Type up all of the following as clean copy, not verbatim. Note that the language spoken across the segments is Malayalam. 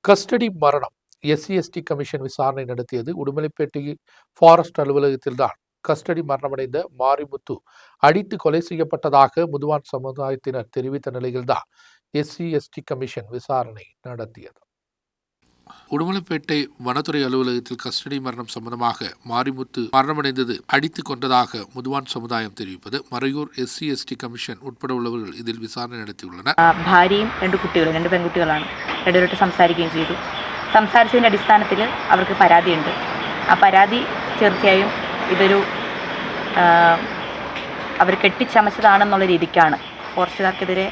கஸ்டடி மரணம் எஸ்சி கமிஷன் விசாரணை நடத்தியது. உடுமலைப்பேட்டை ஃபாரஸ்ட் அலுவலகத்தில்தான் கஸ்டடி மரணமடைந்த மாரிமுத்து அடித்து கொலை செய்யப்பட்டதாக முதுவான் சமுதாயத்தினர் தெரிவித்த நிலையில்தான் எஸ்சி கமிஷன் விசாரணை நடத்தியது. உடுமலைப்பேட்டை வனத்துறை அலுவலகத்தில் கஸ்டடி மரணம் சம்பந்தமாக மாரிமுத்து மரணமடைந்தது அடித்து கொண்டதாக മുതുവാൻ സമുദായം தெரிவிப்பது. മറയൂർ എസ്സി കമ്മീഷൻ ഉൾപ്പെടെ ഉള്ളവர்கள் ഇതിൽ വിചാരണ നടത്തിയുള്ളனர். ഭാര്യയും രണ്ട് പെൺകുട്ടികളാണ്. രണ്ടുപേരോട്ട് സംസാരിക്കുകയും ചെയ്തു. സംസാരിച്ചതിൻ്റെ അടിസ്ഥാനത്തിൽ അവർക്ക് പരാതിയുണ്ട്. ആ പരാതി തീർച്ചയായും ഇതൊരു അവർ കെട്ടിച്ചമച്ചതാണെന്നുള്ള രീതിക്കാണ്. ഫോറസ്റ്റുകാർക്കെതിരെ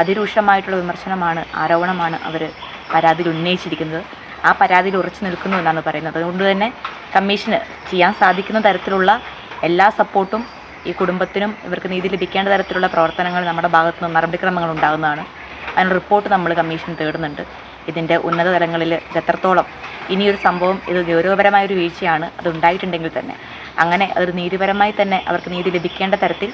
അതിരൂക്ഷമായിട്ടുള്ള വിമർശനമാണ്, ആരോപണമാണ് അവർ പരാതിയിൽ ഉന്നയിച്ചിരിക്കുന്നത്. ആ പരാതിയിൽ ഉറച്ചു നിൽക്കുന്നു എന്നാണ് പറയുന്നത്. അതുകൊണ്ട് തന്നെ കമ്മീഷന് ചെയ്യാൻ സാധിക്കുന്ന തരത്തിലുള്ള എല്ലാ സപ്പോർട്ടും ഈ കുടുംബത്തിനും ഇവർക്ക് നീതി ലഭിക്കേണ്ട തരത്തിലുള്ള പ്രവർത്തനങ്ങൾ നമ്മുടെ ഭാഗത്തു നിന്ന് നടപടിക്രമങ്ങൾ ഉണ്ടാകുന്നതാണ്. അതിനുള്ള റിപ്പോർട്ട് നമ്മൾ കമ്മീഷൻ തേടുന്നുണ്ട്. ഇതിൻ്റെ ഉന്നത തലങ്ങളിൽ എത്രത്തോളം ഇനിയൊരു സംഭവം ഇത് ഗൗരവപരമായൊരു വീഴ്ചയാണ്, അത് ഉണ്ടായിട്ടുണ്ടെങ്കിൽ തന്നെ അങ്ങനെ അതൊരു നീതിപരമായി തന്നെ അവർക്ക് നീതി ലഭിക്കേണ്ട തരത്തിൽ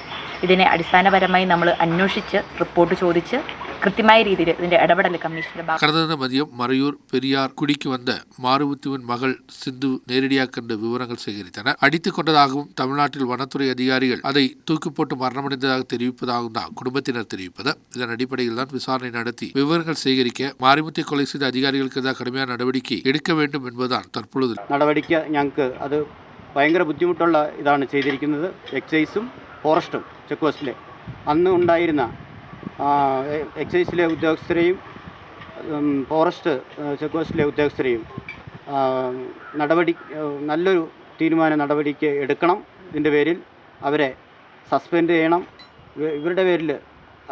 ഇതിനെ അടിസ്ഥാനപരമായി നമ്മൾ അന്വേഷിച്ച് റിപ്പോർട്ട് ചോദിച്ച് കൃത്യമായ രീതിയിൽ ഇതിന്റെ ഇടപെടൽ കമ്മീഷന്റെ கடந்த மதியம் மறையூர் பெரியார் குடிக்கு வந்த மாரிமுத்துவின் மகள் சிந்து நேரடியாக கண்டு விவரங்கள் சேகரித்தனர். அடித்துக் கொண்டதாகவும் தமிழ்நாட்டில் வனத்துறை அதிகாரிகள் அதை தூக்கி போட்டு மரணமடைந்ததாக தெரிவிப்பதாகவும் தான் குடும்பத்தினர் தெரிவிப்பது. இதன் அடிப்படையில் தான் விசாரணை நடத்தி விவரங்கள் சேகரிக்க மாரிமுத்தை கொலை செய்த அதிகாரிகளுக்கு எதிராக கடுமையான നടപടിക്ക് എടുക്ക வேண்டும் என்பதுதான் തற்பൊழுது നടപടിക്ക് ഞങ്ങൾക്ക് അത് ഭയങ്കര ബുദ്ധിമുട്ടുള്ള ഇതാണ് ചെയ്തിരിക്കുന്നത്. എക്സൈസും ഫോറസ്റ്റും ചെക്ക് പോസ്റ്റിലെ അന്ന് ഉണ്ടായിരുന്ന എക്സൈസിലെ ഉദ്യോഗസ്ഥരെയും ഫോറസ്റ്റ് ചെക്ക് പോസ്റ്റിലെ ഉദ്യോഗസ്ഥരെയും നല്ലൊരു തീരുമാന നടപടിക്ക് എടുക്കണം. ഇതിൻ്റെ പേരിൽ അവരെ സസ്പെൻഡ് ചെയ്യണം. ഇവരുടെ പേരിൽ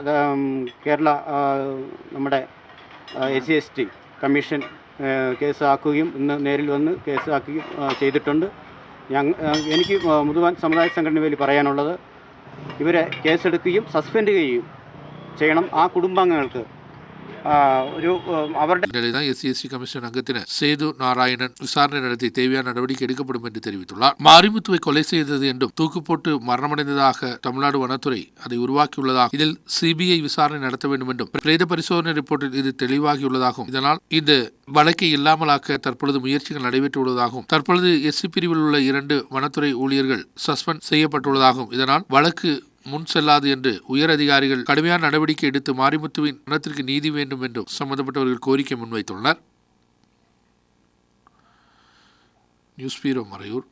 അത് കേരള നമ്മുടെ SC കമ്മീഷൻ കേസാക്കുകയും ഇന്ന് നേരിൽ വന്ന് കേസാക്കുകയും ചെയ്തിട്ടുണ്ട്. എനിക്ക് മുതുവാൻ സമുദായ സംഘടന വേണ്ടി പറയാനുള്ളത്, ഇവരെ കേസെടുക്കുകയും സസ്പെൻഡ് ചെയ്യുകയും ചെയ്യണം. ആ കുടുംബാംഗങ്ങൾക്ക് ഒരു അവരുടെ SC கமிஷன் அங்கத்தின சேது நாராயணன் விசாரணை நடத்தி தேவையான நடவடிக்கை எடுக்கப்படும் என்று தெரிவித்துள்ளார். மாரிமுத்துவை கொலை செய்தது என்றும் தூக்கு போட்டு மரணமடைந்ததாக தமிழ்நாடு வனத்துறை அதை உருவாக்கியுள்ளதாக, இதில் CBI விசாரணை நடத்த வேண்டும் என்றும் பிரேத பரிசோதனை ரிப்போர்ட்டில் இது தெளிவாகியுள்ளதாகவும், இதனால் இந்த வழக்கை இல்லாமலாக்க தற்பொழுது முயற்சிகள் நடைபெற்றுள்ளதாகவும், தற்பொழுது SC பிரிவில் உள்ள 2 வனத்துறை ஊழியர்கள் சஸ்பெண்ட் செய்யப்பட்டுள்ளதாகவும், இதனால் வழக்கு முன் செல்லாது என்று உயர் அதிகாரிகள் கடுமையான நடவடிக்கை எடுத்து மாரிமுத்துவின் மரணத்திற்கு நீதி வேண்டும் என்றும் சம்பந்தப்பட்டவர்கள் கோரிக்கை முன்வைத்துள்ளனர். நியூஸ் பீரோ மறையூர்.